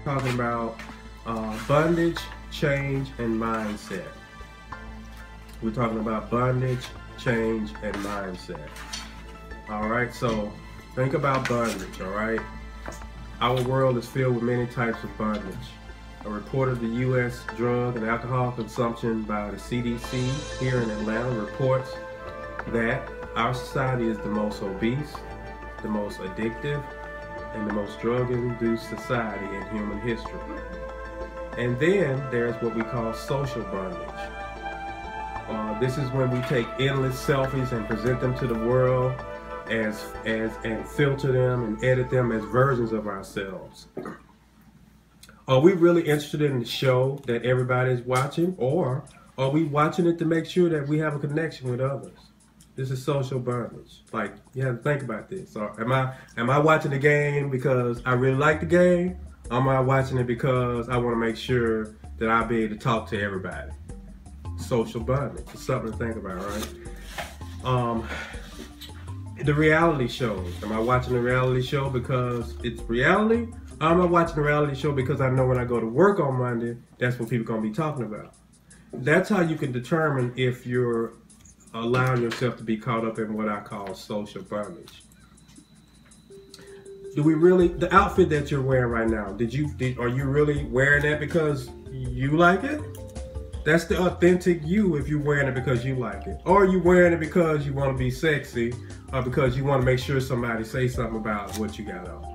Talking about bondage, change, and mindset. We're talking about bondage, change, and mindset. All right, so think about bondage, all right? Our world is filled with many types of bondage. A report of the U.S. drug and alcohol consumption by the CDC here in Atlanta reports that our society is the most obese, the most addictive, and the most drug-induced society in human history. And then there's what we call social bondage. This is when we take endless selfies and present them to the world and filter them and edit them as versions of ourselves. Are we really interested in the show that everybody's watching, or are we watching it to make sure that we have a connection with others? This is social bondage. Like, you have to think about this. Or am I watching the game because I really like the game? Or am I watching it because I want to make sure that I'll be able to talk to everybody? Social bondage. It's something to think about, right? The reality shows. Am I watching the reality show because it's reality? Or am I watching the reality show because I know when I go to work on Monday, that's what people are going to be talking about? That's how you can determine if you're allowing yourself to be caught up in what I call social bondage. Do we really, the outfit that you're wearing right now, are you really wearing that because you like it? That's the authentic you if you're wearing it because you like it. Or are you wearing it because you want to be sexy, or because you want to make sure somebody says something about what you got on?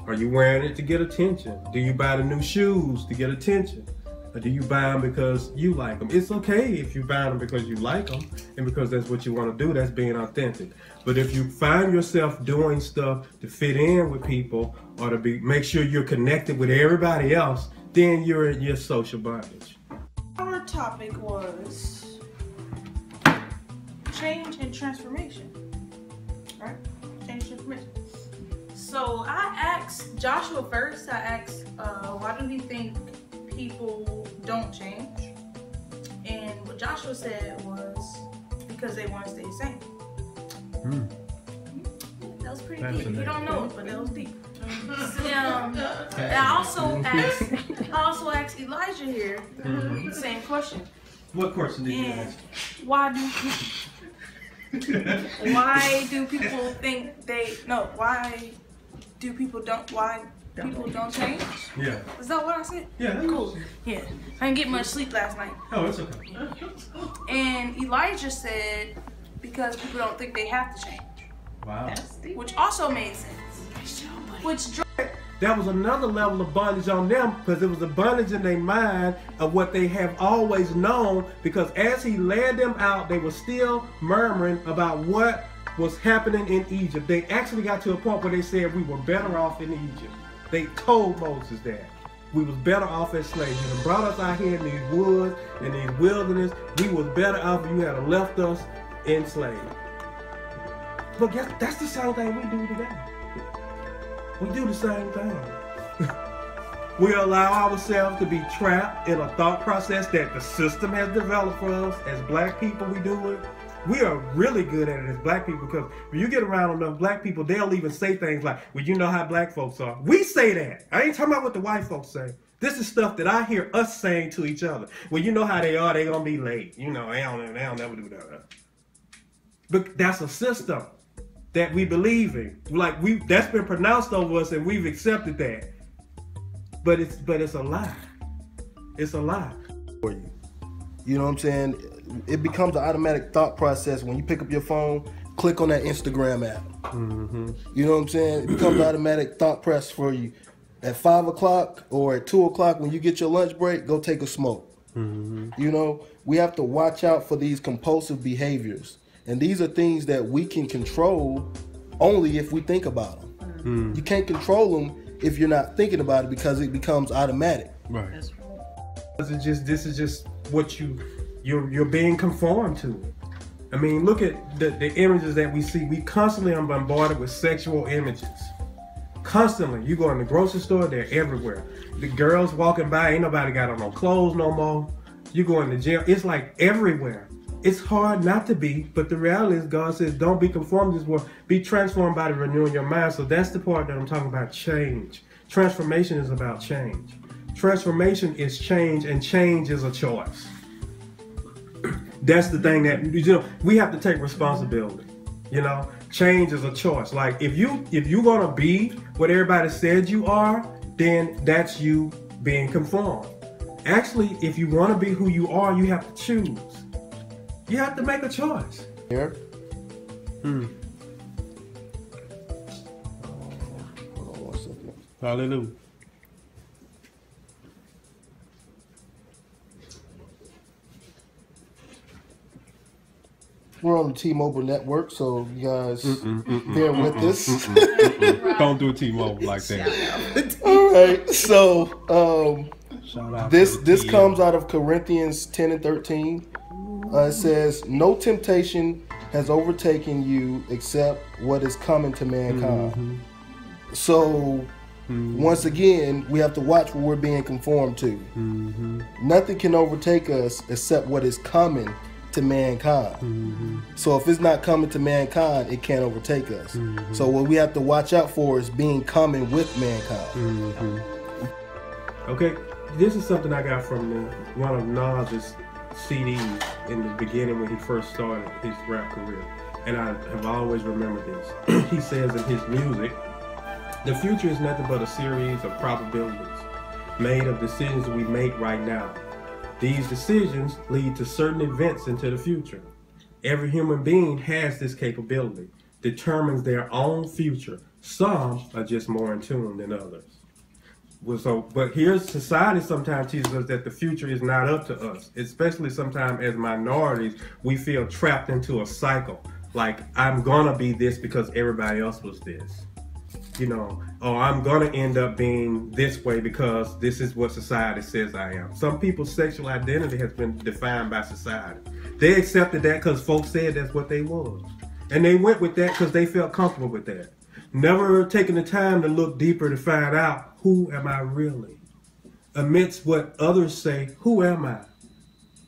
Are you wearing it to get attention? Do you buy the new shoes to get attention? Or do you buy them because you like them? It's okay if you buy them because you like them and because that's what you want to do. That's being authentic. But if you find yourself doing stuff to fit in with people or to make sure you're connected with everybody else, then you're in your social bondage. Our topic was change and transformation, right? Change and transformation. So I asked Joshua first, why do you think people don't change? And what Joshua said was because they want to stay the same. That was pretty deep. You don't know it, but that was deep. And I also asked Elijah here the same question. What question did you ask? Why do people think why people don't change? Yeah. Is that what I said? Yeah. Cool. Yeah. I didn't get much sleep last night. Oh, it's okay. And Elijah said because people don't think they have to change. Wow. Which also made sense. That was another level of bondage on them, because it was a bondage in their mind of what they have always known, because as he led them out, they were still murmuring about what was happening in Egypt. They actually got to a point where they said we were better off in Egypt. They told Moses that. We was better off as slaves. You done brought us out here in these woods, in these wilderness. We was better off if you had left us enslaved. But that's the same thing we do today. We do the same thing. We allow ourselves to be trapped in a thought process that the system has developed for us. As black people, we do it. We are really good at it as black people, because when you get around enough black people, they'll even say things like, well, you know how black folks are. We say that. I ain't talking about what the white folks say. This is stuff that I hear us saying to each other. Well, you know how they are. They gonna be late. You know, they don't never do that. But that's a system that we believe in. That's been pronounced over us, and we've accepted that. But it's a lie. It's a lie. For you. You know what I'm saying? It becomes an automatic thought process when you pick up your phone, click on that Instagram app. You know what I'm saying? It becomes an automatic thought process for you. At 5 o'clock or at 2 o'clock when you get your lunch break, go take a smoke. You know, we have to watch out for these compulsive behaviors. And these are things that we can control only if we think about them. You can't control them if you're not thinking about it, because it becomes automatic. Right. This is just what you're being conformed to. I mean, look at the images that we see. We constantly are bombarded with sexual images. Constantly. You go in the grocery store, they're everywhere. The girls walking by, ain't nobody got on no clothes no more. You go in the gym, it's like everywhere. It's hard not to be, but the reality is God says don't be conformed to this world. Be transformed by the renewing your mind. So that's the part that I'm talking about, change. Transformation is about change. Transformation is change, and change is a choice. That's the thing that, you know, we have to take responsibility. You know, change is a choice. Like if you're gonna be what everybody said you are, then that's you being conformed. Actually, if you want to be who you are, you have to choose. You have to make a choice. Here. Hmm. Hold on 1 second. Hallelujah. We're on the T-Mobile network, so you guys bear with us. Don't do T-Mobile like that. All right, so Shout out this comes out of Corinthians 10 and 13. It says, "No temptation has overtaken you except what is common to mankind." So once again, we have to watch what we're being conformed to. Nothing can overtake us except what is common to mankind. So if it's not coming to mankind, it can't overtake us. So what we have to watch out for is being common with mankind. Okay, this is something I got from one of Nas's CDs in the beginning when he first started his rap career, and I have always remembered this. He says in his music, "The future is nothing but a series of probabilities made of decisions we make right now. These decisions lead to certain events into the future. Every human being has this capability, determines their own future. Some are just more in tune than others." But here's society sometimes teaches us that the future is not up to us, especially sometimes as minorities, we feel trapped into a cycle. Like, I'm gonna be this because everybody else was this. You know, or I'm gonna end up being this way because this is what society says I am. Some people's sexual identity has been defined by society. They accepted that because folks said that's what they was. And they went with that because they felt comfortable with that. Never taking the time to look deeper to find out, who am I really? Amidst what others say, who am I?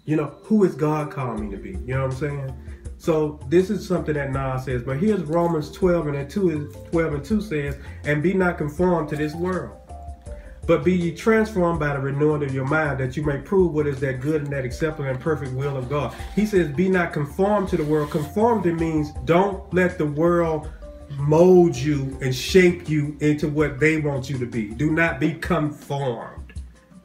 You know, who is God calling me to be? You know what I'm saying? So this is something that Nas says, but here's Romans 12 and 2 says, "And be not conformed to this world, but be ye transformed by the renewing of your mind, that you may prove what is that good and that acceptable and perfect will of God." He says, be not conformed to the world. Conformed means don't let the world mold you and shape you into what they want you to be. Do not be conformed.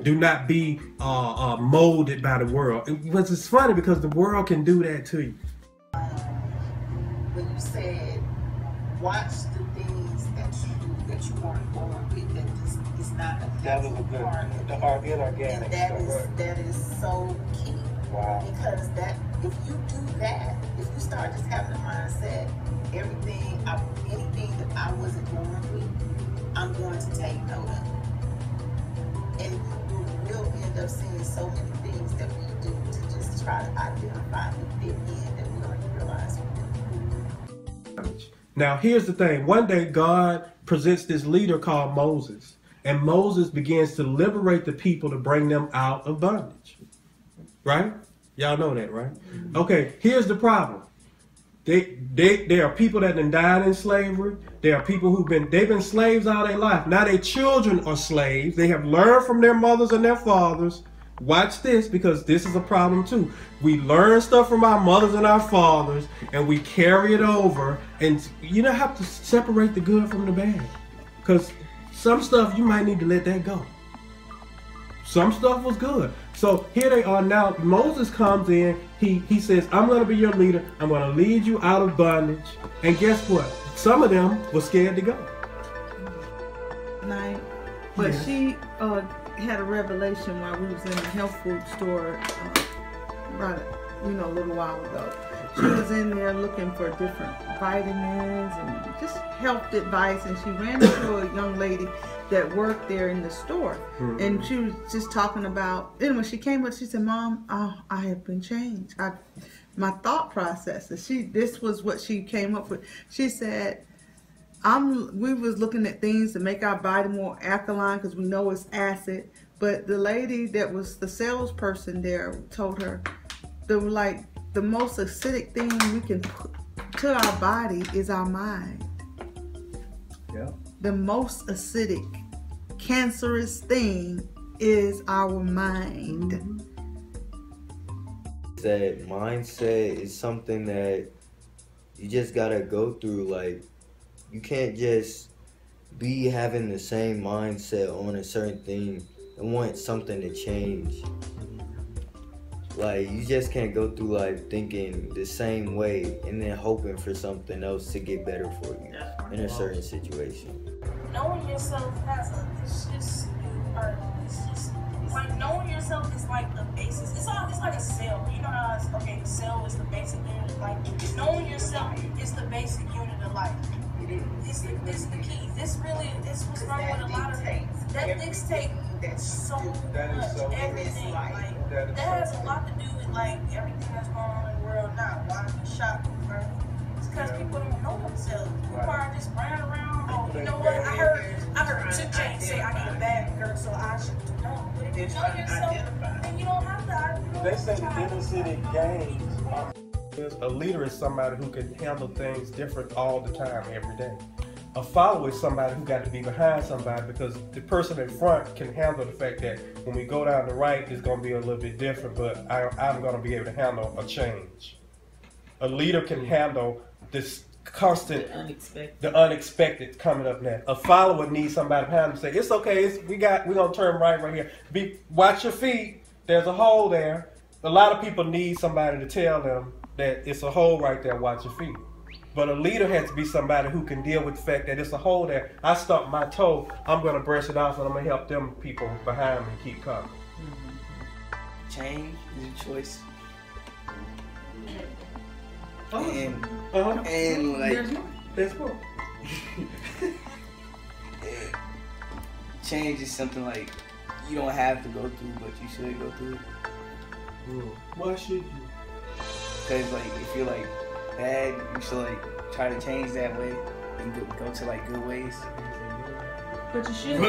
Do not be molded by the world. It's funny because the world can do that to you. When you said, watch the things that you weren't born with, that is not a natural part of you. Inorganic. And that is so key. Wow. Because if you do that, if you start just having a mindset, anything that I wasn't born with, I'm going to take note of. And we will end up seeing so many things that we do to just try to identify and fit in that we don't even realize we do. Now here's the thing. One day God presents this leader called Moses. And Moses begins to liberate the people to bring them out of bondage. Right? Y'all know that, right? Okay, here's the problem. There are people that have died in slavery. There are people they've been slaves all their life. Now their children are slaves. They have learned from their mothers and their fathers. Watch this, because this is a problem too. We learn stuff from our mothers and our fathers, and we carry it over. And you don't have to separate the good from the bad, because some stuff you might need to let that go. Some stuff was good. So here they are now. Moses comes in. He says, I'm going to be your leader. I'm going to lead you out of bondage. And guess what? Some of them were scared to go. But she had a revelation while we was in the health food store a little while ago. She was in there looking for different vitamins and just health advice, and she ran into a young lady that worked there in the store. And she was just talking about, and when she came up, she said, Mom, I have been changed. My thought process, this was what she came up with. She said, we was looking at things to make our body more alkaline because we know it's acid, but the lady that was the salesperson there told her the most acidic thing we can put to our body is our mind. Yeah. The most acidic cancerous thing is our mind. That mindset is something that you just gotta go through. Like, you can't just be having the same mindset on a certain thing and want something to change. Like, you just can't go through life thinking the same way and then hoping for something else to get better for you in a certain situation. Knowing yourself it's just like knowing yourself is like the basis. It's like a cell. You know how the cell is the basic unit of life. Knowing yourself is the basic unit of life. It's the key. This was wrong with a lot of things. That dictates so much, everything. Like, that has a lot to do with like everything that's going on in the world now. Why we shot people, right? It's because people don't know themselves. People are just running around. Oh, you know what? I heard 2 Chainz say I need a bad girl, so I should know. But if you know yourself, then you don't have to. They say the inner city gangs. A leader is somebody who can handle things different all the time, every day. A follower is somebody who got to be behind somebody, because the person in front can handle the fact that when we go down the right, it's going to be a little bit different, but I'm going to be able to handle a change. A leader can handle this constant, the unexpected coming up next. A follower needs somebody behind them to say, it's okay, we're going to turn right here. Watch your feet, there's a hole there. A lot of people need somebody to tell them that it's a hole right there, watch your feet. But a leader has to be somebody who can deal with the fact that it's a hole there. I stubbed my toe, I'm going to brush it off, and I'm going to help them people behind me keep coming. Change is a choice. And like, that's cool. Change is something like you don't have to go through, but you should go through it. Why should you? Because like if you're like bad, you should like try to change that way and go to like good ways. But you should. I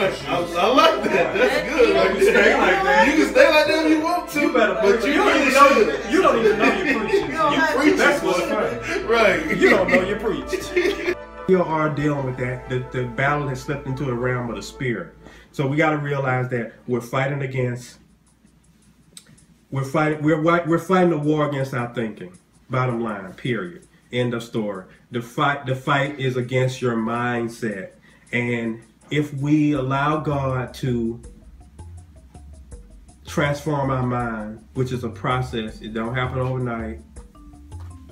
like that. That's good. Like, you stay like that. You can stay like that if you want to. You better, but you don't even know you're preaching. You preach. That's what's funny. Right. You don't know you preached. We are dealing with that. The battle has slipped into a realm of the spirit. So we got to realize that we're fighting a war against our thinking. Bottom line, period. End of story. The fight is against your mindset. And if we allow God to transform our mind, which is a process, it don't happen overnight,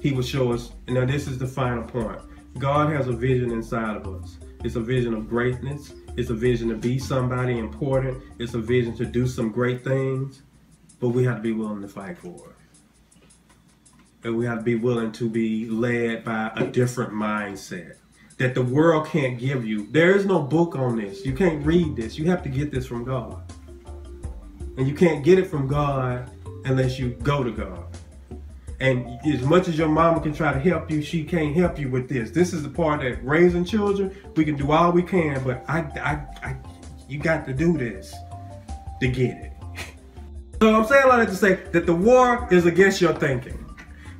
He will show us. Now this is the final point. God has a vision inside of us. It's a vision of greatness. It's a vision to be somebody important. It's a vision to do some great things. But we have to be willing to fight for it. And we have to be willing to be led by a different mindset that the world can't give you. There is no book on this. You can't read this. You have to get this from God. And you can't get it from God unless you go to God. And as much as your mama can try to help you, she can't help you with this. This is the part that raising children, we can do all we can, but you got to do this to get it. So I'm saying all that to say that the war is against your thinking.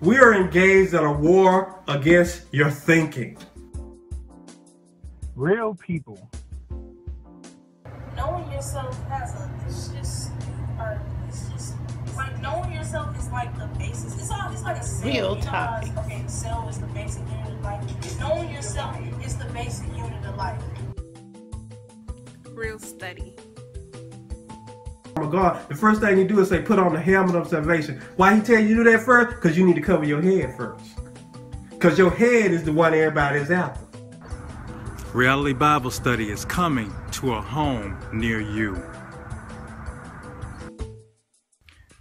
We are engaged in a war against your thinking. Real people. Knowing yourself like knowing yourself is like the basis. It's like a cell. Real you know topic. Okay, the cell is the basic unit of life. Knowing yourself is the basic unit of life. Real study. Oh God, the first thing you do is say, put on the helmet of salvation. Why he tell you to do that first? Because you need to cover your head first. Because your head is the one everybody is after. Reality Bible Study is coming to a home near you.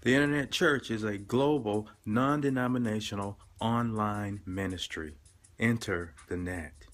The Internet Church is a global, non-denominational online ministry. Enter the net.